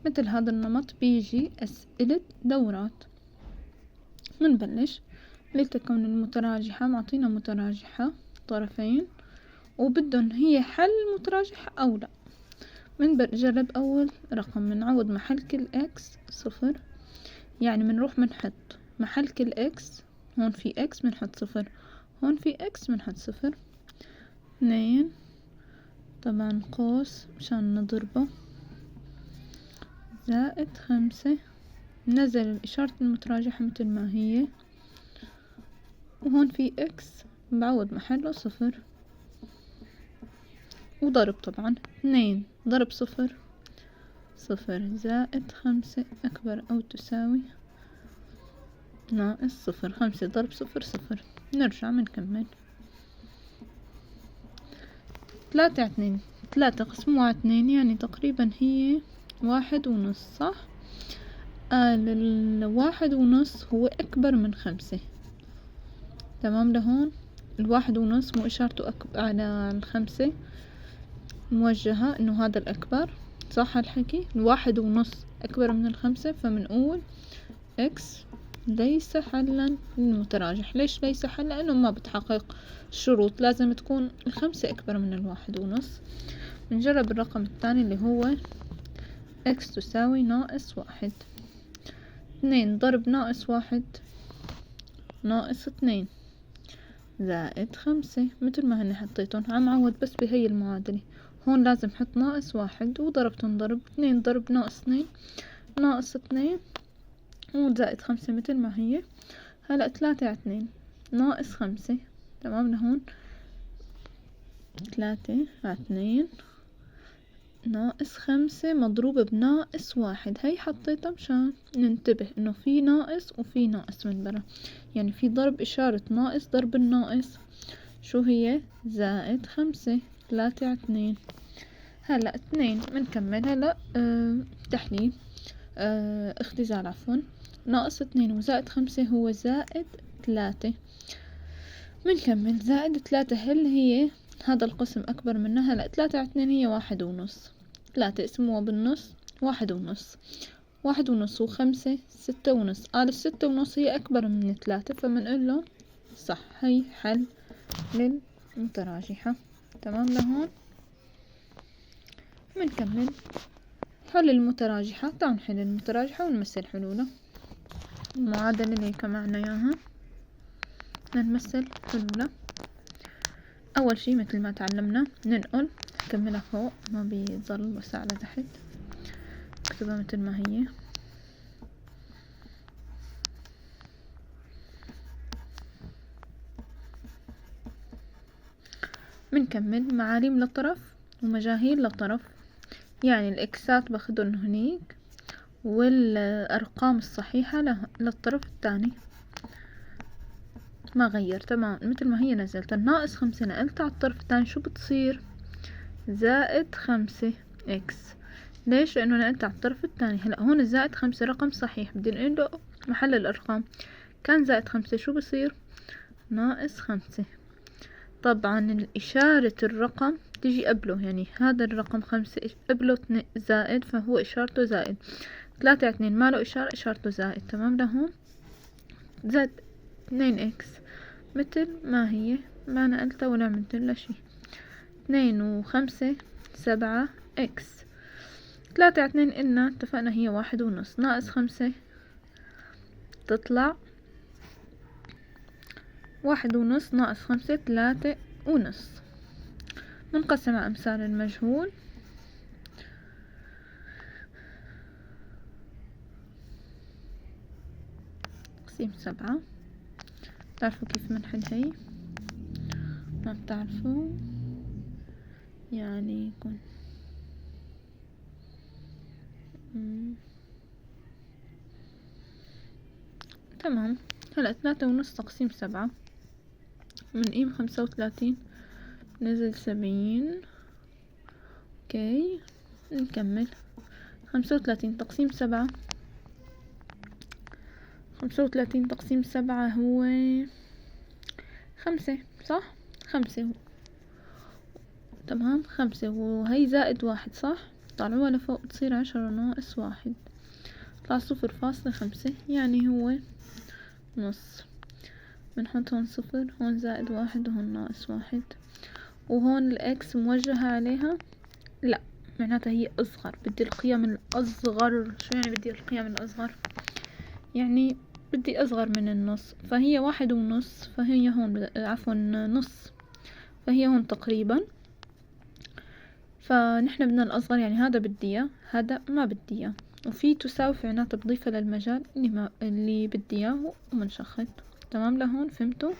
مثل هذا النمط بيجي أسئلة دورات. منبلش. لتكون المتراجحة، معطينا متراجحة طرفين وبدهم هي حل متراجحة أو لا. بنجرب أول رقم، بنعوض محل كل إكس صفر، يعني بنروح بنحط محل كل إكس، هون في إكس بنحط صفر، هون في إكس بنحط صفر. 2 طبعا قوس مشان نضربه، زائد 5، نزل إشارة المتراجحة مثل ما هي، وهون في إكس بعوض محله صفر، وضرب طبعا 2 ضرب صفر صفر، زائد 5 أكبر أو تساوي ناقص صفر. 5 ضرب صفر صفر. نرجع بنكمل. 3 على 2، 3 قسموها على 2 يعني تقريبا هي 1.5 صح؟ ال1.5 هو أكبر من 5. تمام لهون 1.5 مو إشارته على 5 موجهة إنه هذا الأكبر، صح هالحكي؟ 1.5 أكبر من 5، فمنقول إكس ليس حلا للمتراجح. ليش ليس حلا؟ لأنه ما بتحقق الشروط، لازم تكون 5 أكبر من 1.5. بنجرب الرقم الثاني اللي هو إكس تساوي ناقص 1. 2 ضرب ناقص 1 ناقص 2، زائد 5 مثل ما هني حطيتهم. عم عوض بس بهي المعادلة. هون لازم حط ناقص 1 وضربتهم ضرب. 2 ضرب ناقص 2 ناقص 2 وزائد 5 مثل ما هي. هلأ 3 على 2 ناقص 5. تمام لهون 3 على 2 ناقص 5 مضروبة بناقص 1. هي حطيتها مشان ننتبه انه في ناقص وفي ناقص من برا، يعني في ضرب إشارة ناقص ضرب الناقص شو هي؟ زائد 5. 3 على 2. هلأ 2 بنكمل. هلأ تحليل اختزال عفوا. ناقص 2 وزائد 5 هو زائد 3. بنكمل. زائد 3 هل هي هذا القسم أكبر منها؟ هلأ 3 على 2 هي 1.5. 3 اسموها بالنص 1.5. 1.5 و5 6.5. قال 6.5 هي أكبر من 3، فبنقول له صح، هي حل للمتراجحة. تمام لهون بنكمل. حل المتراجحة. تعالوا نحل المتراجحة ونمثل حلولها. المعادلة اللي كمعنا إياها نمثل حلولها. أول شي مثل ما تعلمنا ننقل، نكملها فوق ما بيظل بس على تحت، نكتبها مثل ما هي. بنكمل معاليم للطرف ومجاهيل للطرف، يعني الإكسات باخدن هنيك والأرقام الصحيحة للطرف الثاني ما غير. تمام مثل ما هي نزلت. الناقص 5 نقلت على الطرف الثاني شو بتصير؟ زائد 5 إكس. ليش؟ لأنه نقلت على الطرف الثاني. هلأ هون الزائد 5 رقم صحيح، بدي نقول له محل الأرقام. كان زائد 5 شو بصير؟ ناقص 5. طبعا إشارة الرقم تيجي قبله، يعني هذا الرقم 5 قبله زائد، فهو إشارته زائد. 3 على 2 ما له إشارة، إشارته زائد. تمام لهون زائد 2 إكس مثل ما هي، ما نقلتها ولا عملت لها شي. 2 و5 7 إكس. 3 على 2 قلنا اتفقنا هي 1.5 ناقص 5 تطلع 1.5 ناقص 5 3.5. ننقسم على أمثال المجهول. تقسيم 7. بتعرفوا كيف بنحل هي؟ ما بتعرفوا يعني يكون تمام. هلأ 3.5 تقسيم 7 بنقيم 35 نزل 70. اوكي نكمل. 35 تقسيم 7. 35 تقسيم 7 هو 5 صح؟ 5 تمام 5 وهي زائد 1 صح؟ طالعوها لفوق تصير 10 - 1 طلع 0.5 يعني هو نص. بنحط هون 0 هون زائد 1 وهون -1 وهون الإكس موجهة عليها لا، معناتها هي أصغر، بدي القيم الأصغر. شو يعني بدي القيم الأصغر؟ يعني بدي أصغر من النص، فهي 1.5 فهي هون عفوا نص، فهي هون تقريبا. فنحن بدنا الأصغر، يعني هذا بدي إياه هذا ما بدي إياه، وفي تساوي معناتها بضيفها للمجال اللي بدي إياه وبنشخط. تمام لهون فهمتوا؟